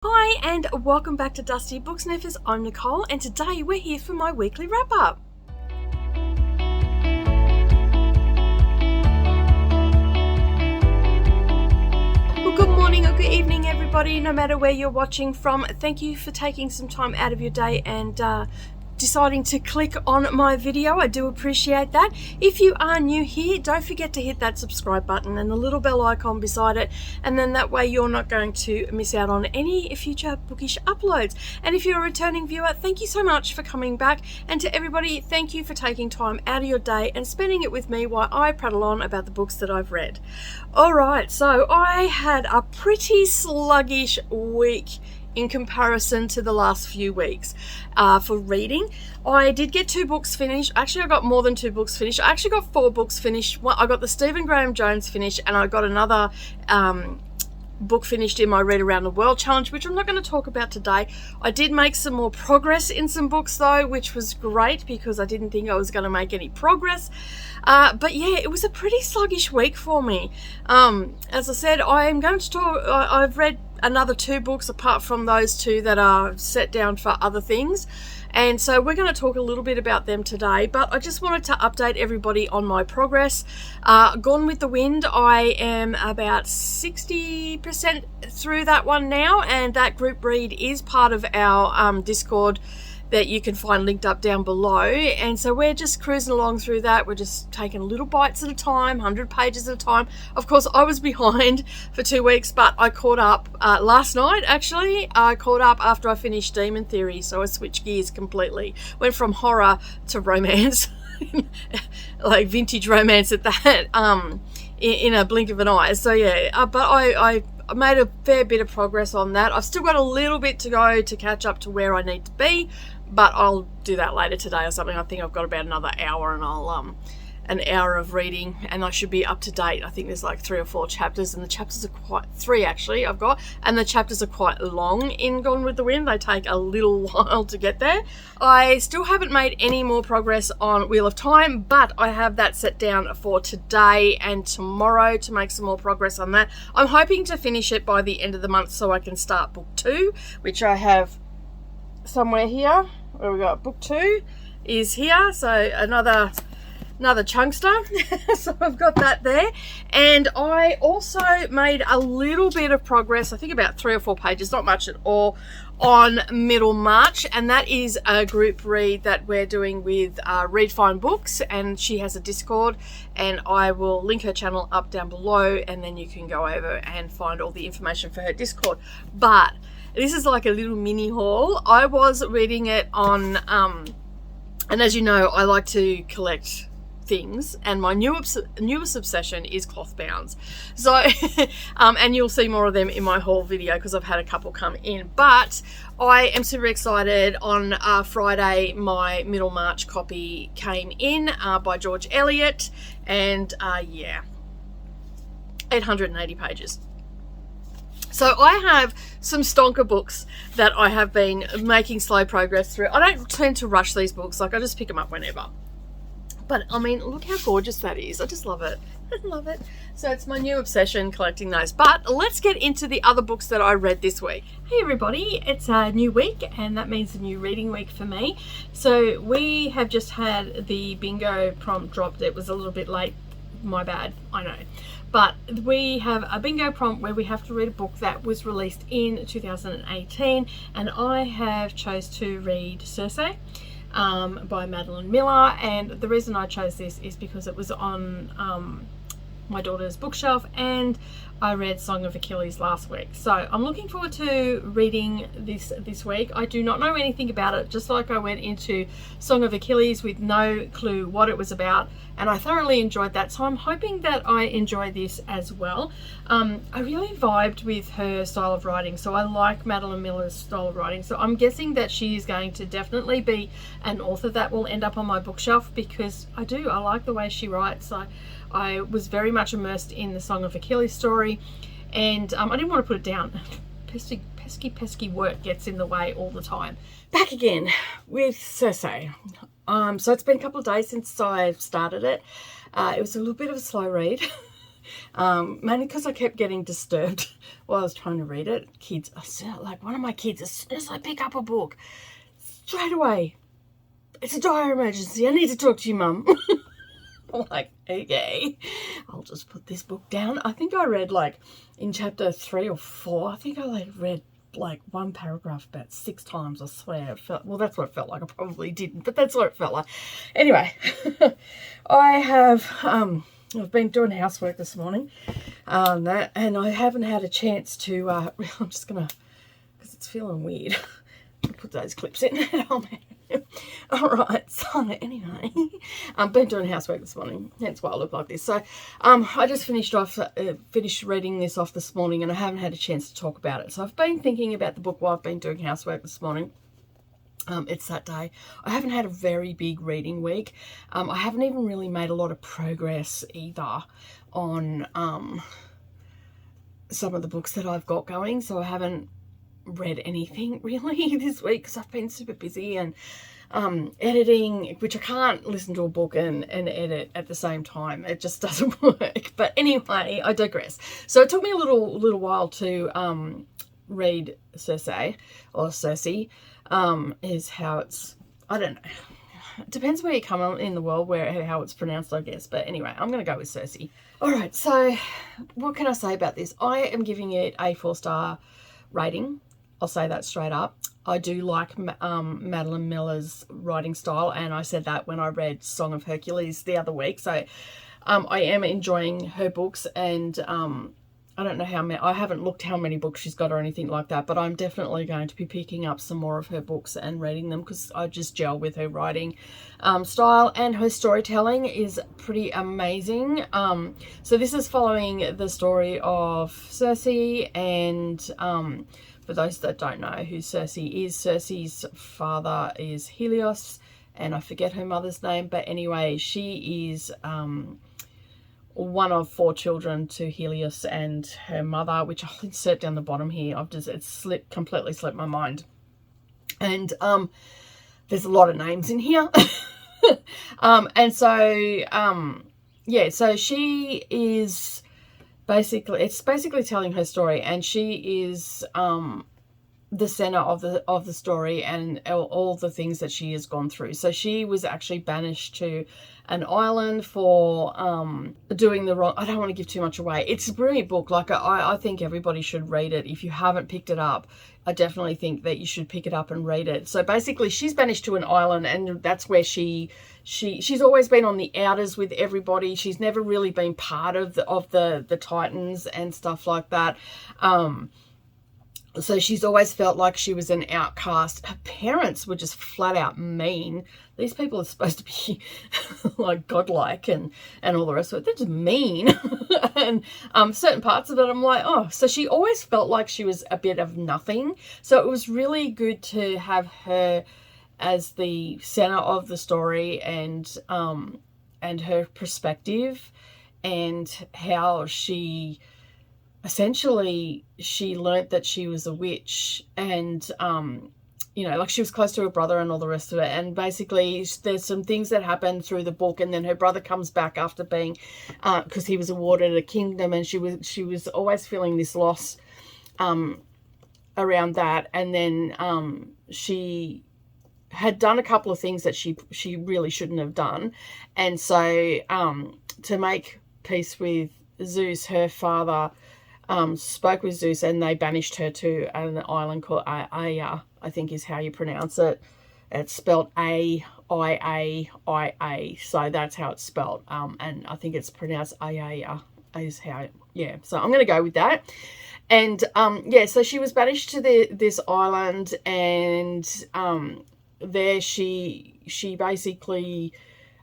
Hi and welcome back to Dusty Book Sniffers. I'm Nicole and today we're here for my weekly wrap-up. Well, good morning or good evening everybody, no matter where you're watching from. Thank you for taking some time out of your day and deciding to click on my video. I do appreciate that. If you are new here, don't forget to hit that subscribe button and the little bell icon beside it, and then that way you're not going to miss out on any future bookish uploads. And if you're a returning viewer, thank you so much for coming back, and to everybody, thank you for taking time out of your day and spending it with me while I prattle on about the books that I've read. Alright, so I had a pretty sluggish week in comparison to the last few weeks for reading. I did get 2 books finished. Actually, I got more than 2 books finished. I actually got 4 books finished. I got the Stephen Graham Jones finished, and I got another book finished in my Read Around the World challenge, which I'm not going to talk about today. I did make some more progress in some books though, which was great because I didn't think I was going to make any progress. But yeah, it was a pretty sluggish week for me. As I said, I am going to talk, I've read another 2 books apart from those 2 that are set down for other things. And so we're going to talk a little bit about them today, but I just wanted to update everybody on my progress. Gone with the Wind, I am about 60% through that one now, and that group read is part of our Discord that you can find linked up down below. And so we're just cruising along through that. We're just taking little bites at a time, 100 pages at a time. Of course, I was behind for 2 weeks, but I caught up last night, actually. I caught up after I finished Demon Theory, so I switched gears completely. Went from horror to romance, like vintage romance at that, in a blink of an eye. So yeah, but I made a fair bit of progress on that. I've still got a little bit to go to catch up to where I need to be, but I'll do that later today or something. I think I've got about another hour, and I'll an hour of reading, and I should be up to date. I think there's like 3 or 4 chapters, and the chapters are quite 3 actually I've got, and the chapters are quite long in Gone with the Wind. They take a little while to get there. I still haven't made any more progress on Wheel of Time, but I have that set down for today and tomorrow to make some more progress on that. I'm hoping to finish it by the end of the month so I can start book 2, which I have somewhere here. Where we got book 2 is here, so another chunkster. So I've got that there, and I also made a little bit of progress, I think about 3 or 4 pages, not much at all, on Middlemarch, and that is a group read that we're doing with Read Fine Books, and she has a Discord, and I will link her channel up down below, and then you can go over and find all the information for her Discord. But this is like a little mini haul. I was reading it on and as you know, I like to collect things, and my newest obsession is cloth bounds. So and you'll see more of them in my haul video because I've had a couple come in. But I am super excited. On Friday, my Middlemarch copy came in by George Eliot, and yeah, 880 pages. So I have some stonker books that I have been making slow progress through. I don't tend to rush these books, like I just pick them up whenever. But I mean, look how gorgeous that is. I just love it. I love it. So it's my new obsession, collecting those. But let's get into the other books that I read this week. Hey everybody, it's a new week, and that means a new reading week for me. So we have just had the bingo prompt dropped. It was a little bit late, my bad, I know. But we have a bingo prompt where we have to read a book that was released in 2018, and I have chose to read Circe by Madeline Miller. And the reason I chose this is because it was on my daughter's bookshelf, and I read Song of Achilles last week. So I'm looking forward to reading this week. I do not know anything about it, just like I went into Song of Achilles with no clue what it was about, and I thoroughly enjoyed that. So I'm hoping that I enjoy this as well. I really vibed with her style of writing, so I like Madeline Miller's style of writing. So I'm guessing that she is going to definitely be an author that will end up on my bookshelf, because I like the way she writes. I was very much immersed in the Song of Achilles story, and I didn't want to put it down. Pesky work gets in the way all the time. Back again with Circe. So it's been a couple of days since I started it. It was a little bit of a slow read. Mainly because I kept getting disturbed while I was trying to read it. Kids, like one of my kids, as soon as I pick up a book, straight away, it's a dire emergency. I need to talk to you, Mum. I'm like, okay, I'll just put this book down. I think I read like in chapter 3 or 4, I think I like read like one paragraph about 6 times, I swear. Well, that's what it felt like. I probably didn't, but that's what it felt like. Anyway, I've been doing housework this morning, and I haven't had a chance to, I'm just gonna, because it's feeling weird, put those clips in. Alright, so anyway, I've been doing housework this morning, that's why I look like this. So I just finished reading this off this morning, and I haven't had a chance to talk about it. So I've been thinking about the book while I've been doing housework this morning. It's that day. I haven't had a very big reading week. I haven't even really made a lot of progress either on some of the books that I've got going, so I haven't read anything really this week because I've been super busy and editing, which I can't listen to a book and edit at the same time. It just doesn't work. But anyway, I digress. So it took me a little while to read Circe, is how it's, I don't know. It depends where you come in the world, how it's pronounced, I guess. But anyway, I'm going to go with Circe. All right, so what can I say about this? I am giving it a 4-star rating. I'll say that straight up. I do like Madeline Miller's writing style, and I said that when I read Song of Hercules the other week. So I am enjoying her books, and I don't know how many, I haven't looked how many books she's got or anything like that, but I'm definitely going to be picking up some more of her books and reading them because I just gel with her writing style, and her storytelling is pretty amazing. So this is following the story of Circe, and for those that don't know who Circe is, Circe's father is Helios, and I forget her mother's name, but anyway, she is one of 4 children to Helios and her mother, which I'll insert down the bottom here. It's completely slipped my mind. And there's a lot of names in here. And so, yeah, so she is it's basically telling her story, and she is the center of the story and all the things that she has gone through. So she was actually banished to an island for doing the wrong. I don't want to give too much away. It's a brilliant book. Like I think everybody should read it. If you haven't picked it up, I definitely think that you should pick it up and read it. So basically, she's banished to an island, and that's where she's always been on the outers with everybody. She's never really been part of the Titans and stuff like that. So she's always felt like she was an outcast. Her parents were just flat out mean. These people are supposed to be like godlike and all the rest of it. They're just mean. And certain parts of it, I'm like, oh. So she always felt like she was a bit of nothing. So it was really good to have her as the center of the story, and her perspective, and how she learnt that she was a witch, and you know, like she was close to her brother and all the rest of it. And basically there's some things that happen through the book, and then her brother comes back after being because he was awarded a kingdom, and she was always feeling this loss around that. And then she had done a couple of things that she really shouldn't have done, and so to make peace with Zeus, her father spoke with Zeus, and they banished her to an island called Aya, I think is how you pronounce it. It's spelled A-I-A-I-A, so that's how it's spelled. And I think it's pronounced Aya is how, yeah. So I'm going to go with that. And yeah, so she was banished to this island, and there she basically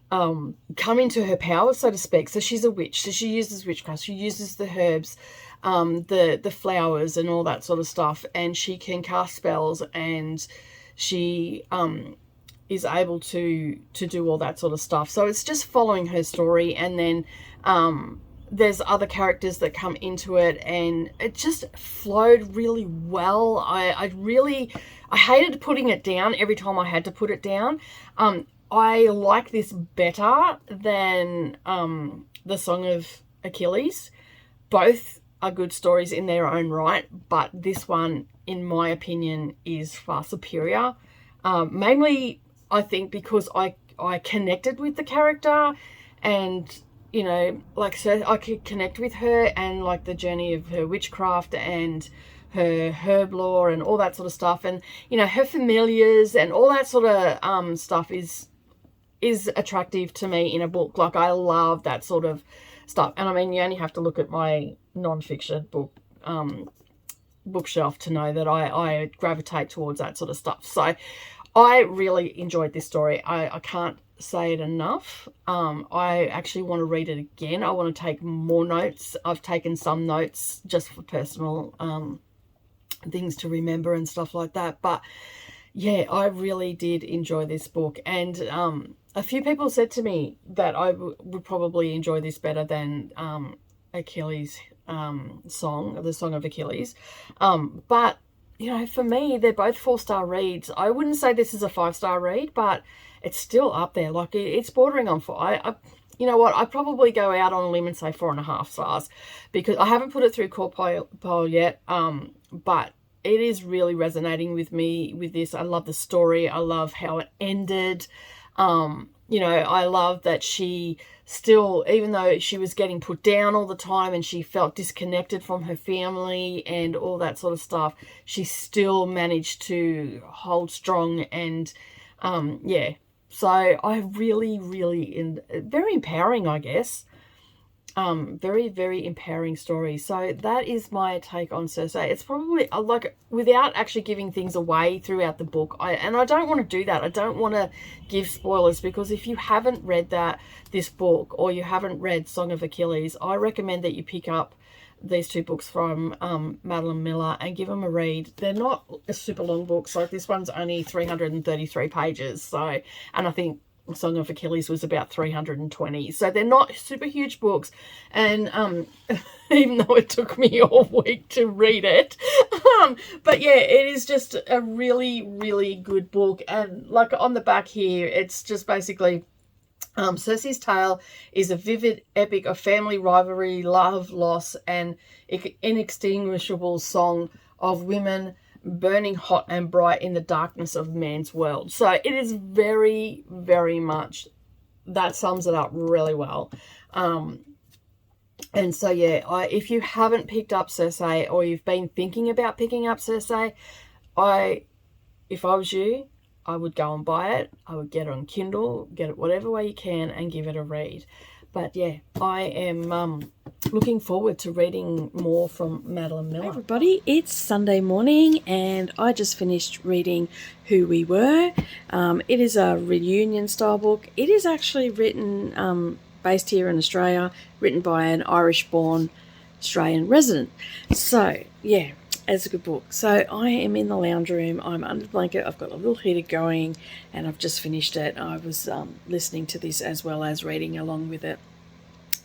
come into her power, so to speak. So she's a witch, so she uses witchcraft, she uses the herbs, the flowers and all that sort of stuff, and she can cast spells, and she is able to do all that sort of stuff. So it's just following her story, and then there's other characters that come into it, and it just flowed really well. I hated putting it down every time I had to put it down. I like this better than the Song of Achilles. both are good stories in their own right, but this one, in my opinion, is far superior. Mainly, I think, because I connected with the character, and you know, like, so I could connect with her and like the journey of her witchcraft and her herb lore and all that sort of stuff, and you know, her familiars and all that sort of stuff is attractive to me in a book. Like, I love that sort of stuff. And I mean, you only have to look at my non-fiction book bookshelf to know that I gravitate towards that sort of stuff. So I really enjoyed this story. I can't say it enough. I actually want to read it again. I want to take more notes. I've taken some notes just for personal things to remember and stuff like that. But yeah, I really did enjoy this book. And a few people said to me that I would probably enjoy this better than Achilles' song, the Song of Achilles. But, you know, for me, they're both 4-star reads. I wouldn't say this is a 5-star read, but it's still up there. Like, it's bordering on 4. You know what? I'd probably go out on a limb and say 4.5 stars, because I haven't put it through Corpole yet, but it is really resonating with me with this. I love the story. I love how it ended. You know, I love that she still, even though she was getting put down all the time and she felt disconnected from her family and all that sort of stuff, she still managed to hold strong. And yeah, so I really, very empowering, I guess. Very, very empowering story. So that is my take on Circe. It's probably, like, without actually giving things away throughout the book. And I don't want to do that. I don't want to give spoilers, because if you haven't read this book, or you haven't read Song of Achilles, I recommend that you pick up these 2 books from Madeline Miller and give them a read. They're not super long books. Like, this one's only 333 pages. So, and I think Song of Achilles was about 320. So they're not super huge books. And even though it took me all week to read it, but yeah, it is just a really, really good book. And like, on the back here, it's just basically Circe's tale is a vivid epic of family rivalry, love, loss, and inextinguishable song of women burning hot and bright in the darkness of man's world. So it is very, very much, that sums it up really well. And so yeah, if you haven't picked up Circe, or you've been thinking about picking up Circe, if I was you, I would go and buy it. I would get it on Kindle, get it whatever way you can, and give it a read. But yeah, I am looking forward to reading more from Madeline Miller. Hey everybody, it's Sunday morning and I just finished reading Who We Were. It is a reunion style book. It is actually written, based here in Australia, written by an Irish-born Australian resident. So yeah, it's a good book. So I am in the lounge room. I'm under the blanket. I've got a little heater going and I've just finished it. I was listening to this as well as reading along with it,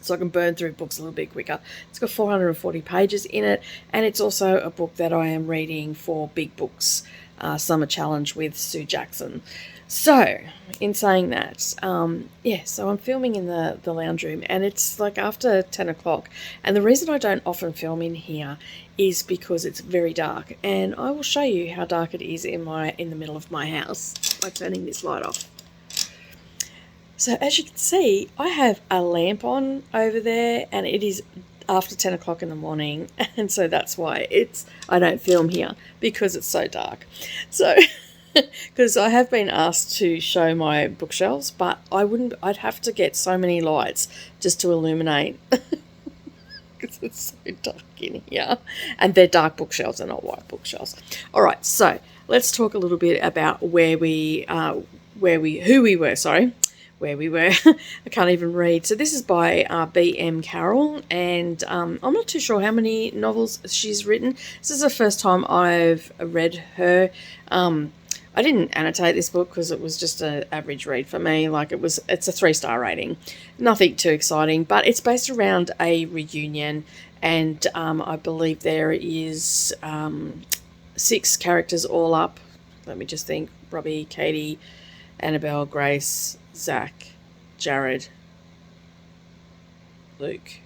so I can burn through books a little bit quicker. It's got 440 pages in it, and it's also a book that I am reading for Big Books Summer Challenge with Sue Jackson. So, in saying that, yeah, so I'm filming in the lounge room, and it's like after 10 o'clock. And the reason I don't often film in here is because it's very dark, and I will show you how dark it is in the middle of my house by turning this light off. So as you can see, I have a lamp on over there, and it is after 10 o'clock in the morning, and so that's why I don't film here, because it's so dark. So because I have been asked to show my bookshelves, but I'd have to get so many lights just to illuminate because it's so dark in here, and they're dark bookshelves, they're not white bookshelves. All right, so let's talk a little bit about who we were. I can't even read. So this is by B.M. Carroll, and I'm not too sure how many novels she's written. This is the first time I've read her. I didn't annotate this book because it was just an average read for me. Like, it's a 3-star rating. Nothing too exciting, but it's based around a reunion, and I believe there is 6 characters all up. Let me just think. Robbie, Katie, Annabelle, Grace, Zach, Jared, Luke.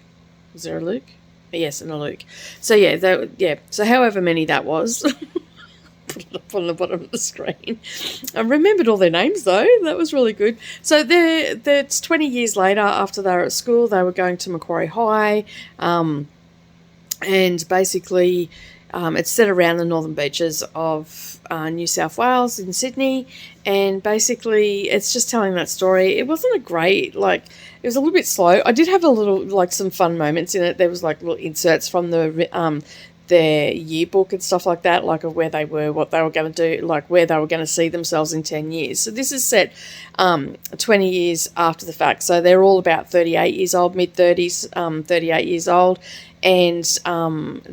Is there a Luke? Yes, and a Luke. So yeah, so however many that was, put it up on the bottom of the screen. I remembered all their names though. That was really good. So that's 20 years later, after they were at school, they were going to Macquarie High, and basically it's set around the northern beaches of New South Wales in Sydney, and basically it's just telling that story. It wasn't a great, it was a little bit slow. I did have a little, some fun moments in it. There was little inserts from their yearbook and stuff like that, of where they were, what they were going to do, where they were going to see themselves in 10 years. So this is set 20 years after the fact. So they're all about 38 years old, mid-30s, 38 years old. And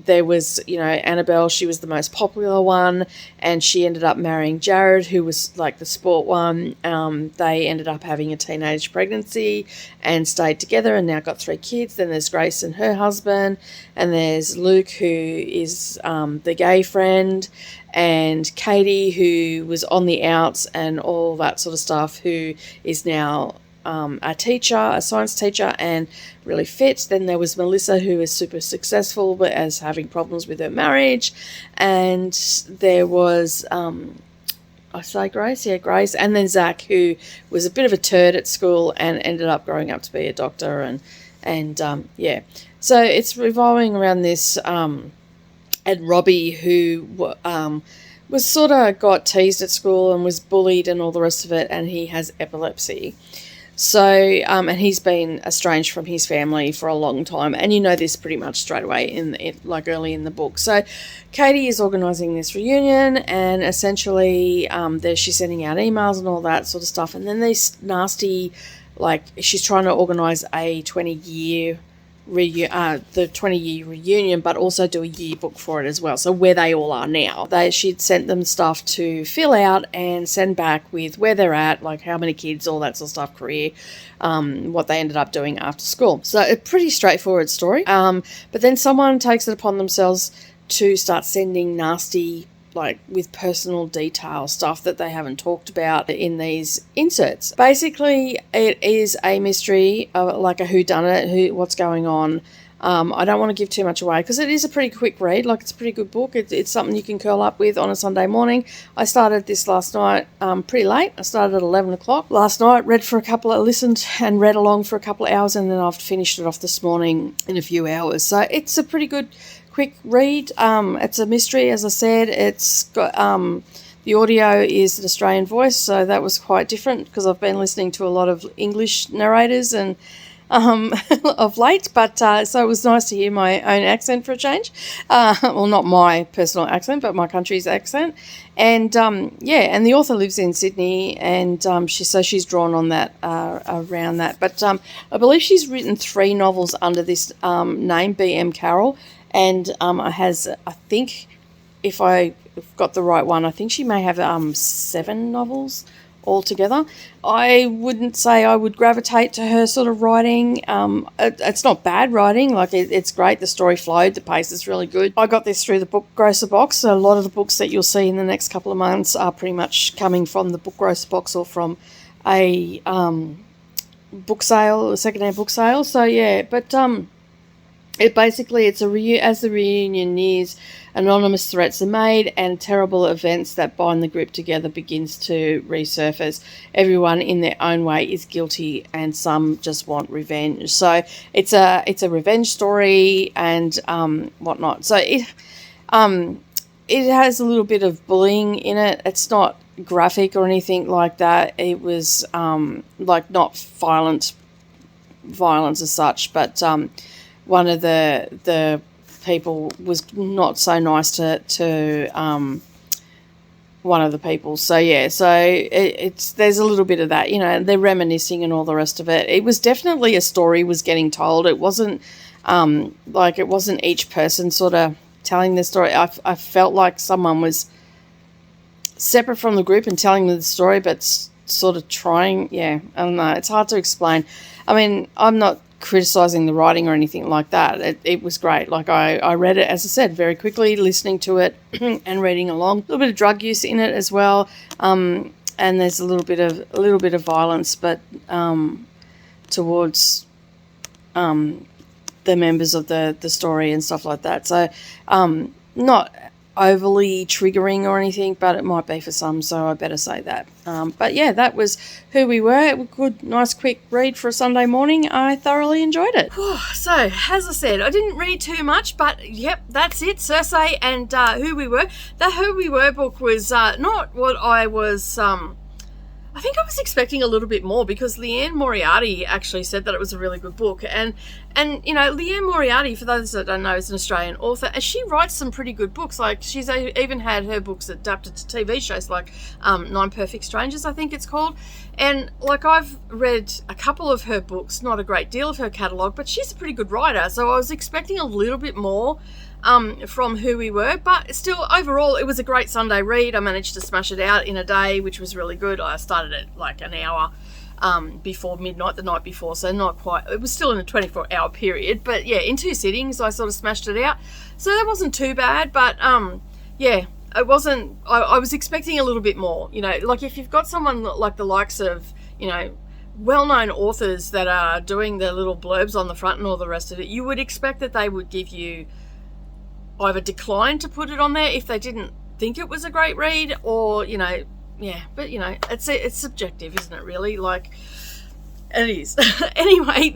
there was, Annabelle, she was the most popular one, and she ended up marrying Jared, who was the sport one. They ended up having a teenage pregnancy and stayed together and now got 3 kids. Then there's Grace and her husband, and there's Luke, who is the gay friend, and Katie, who was on the outs and all that sort of stuff, who is now a teacher, a science teacher, and really fit. Then there was Melissa, who is super successful but as having problems with her marriage. And there was Grace, and then Zach, who was a bit of a turd at school and ended up growing up to be a doctor, and so it's revolving around this and Robbie, who was sort of got teased at school and was bullied and all the rest of it, and he has epilepsy. So, and he's been estranged from his family for a long time, and you know this pretty much straight away early in the book. So, Katie is organising this reunion, and essentially, she's sending out emails and all that sort of stuff, and then these nasty, she's trying to organise a 20-year the 20-year reunion, but also do a yearbook for it as well, so where they all are now. She'd sent them stuff to fill out and send back with where they're at, how many kids, all that sort of stuff, career, what they ended up doing after school. So a pretty straightforward story, but then someone takes it upon themselves to start sending nasty, with personal detail stuff that they haven't talked about in these inserts. Basically, it is a mystery, a whodunit, what's going on. I don't want to give too much away because it is a pretty quick read. It's a pretty good book. It's something you can curl up with on a Sunday morning. I started this last night pretty late. I started at 11 o'clock last night, listened and read along for a couple of hours, and then I've finished it off this morning in a few hours. So it's a pretty good quick read. It's a mystery, as I said. It's got the audio is an Australian voice, so that was quite different because I've been listening to a lot of English narrators and of late, but so it was nice to hear my own accent for a change. Well, not my personal accent, but my country's accent. And and the author lives in Sydney, and she's drawn on that around that. But I believe she's written 3 novels under this name, B.M. Carroll. And I think, if I got the right one, I think she may have 7 novels altogether. I wouldn't say I would gravitate to her sort of writing. It's not bad writing. It's great. The story flowed. The pace is really good. I got this through the Book Grocer box. So a lot of the books that you'll see in the next couple of months are pretty much coming from the Book Grocer box or from a book sale, a secondhand book sale. So yeah, but as the reunion nears, anonymous threats are made and terrible events that bind the group together begins to resurface. Everyone in their own way is guilty, and some just want revenge. So it's a revenge story and whatnot. So it has a little bit of bullying in it. It's not graphic or anything like that. It was not violence as such, but one of the people was not so nice to one of the people. So yeah, so there's a little bit of that, they're reminiscing and all the rest of it. It was definitely a story was getting told. It wasn't it wasn't each person sort of telling the story. I felt like someone was separate from the group and telling the story, but sort of trying. Yeah, I don't know. It's hard to explain. I mean, I'm not criticizing the writing or anything like that. It was great. I read it, as I said, very quickly, listening to it and reading along. A little bit of drug use in it as well, and there's a little bit of violence, but towards the members of the story and stuff like that. So not overly triggering or anything, but it might be for some, so I better say that. But yeah, that was Who We Were. It was a good, nice, quick read for a Sunday morning. I thoroughly enjoyed it. So, as I said, I didn't read too much, but yep, that's it. Circe and Who We Were. The Who We Were book was not what I was... I think I was expecting a little bit more, because Leanne Moriarty actually said that it was a really good book. And you know, Leanne Moriarty, for those that don't know, is an Australian author, and she writes some pretty good books. Like, she's even had her books adapted to TV shows, like Nine Perfect Strangers, I think it's called. And like, I've read a couple of her books, not a great deal of her catalogue, but she's a pretty good writer, so I was expecting a little bit more from Who We Were, but still, overall, it was a great Sunday read. I managed to smash it out in a day, which was really good. I started it like an hour before midnight the night before, so not quite, it was still in a 24-hour period, but yeah, in 2 sittings I sort of smashed it out, so that wasn't too bad. But yeah, it wasn't, I was expecting a little bit more, you know, like if you've got someone like the likes of, you know, well-known authors that are doing their little blurbs on the front and all the rest of it, you would expect that they would give you either decline to put it on there if they didn't think it was a great read, or, you know, yeah, but you know, it's subjective, isn't it, really? Like, it is. Anyway,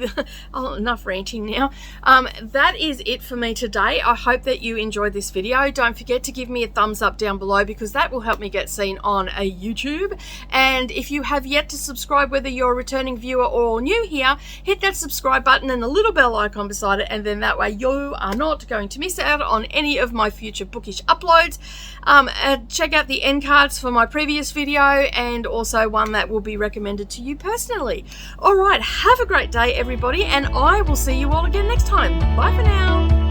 enough ranting now. That is it for me today. I hope that you enjoyed this video. Don't forget to give me a thumbs up down below, because that will help me get seen on a YouTube. And if you have yet to subscribe, whether you're a returning viewer or new here, hit that subscribe button and the little bell icon beside it, and then that way you are not going to miss out on any of my future bookish uploads. Check out the end cards for my previous video, and also one that will be recommended to you personally. All right, have a great day, everybody, and I will see you all again next time. Bye for now.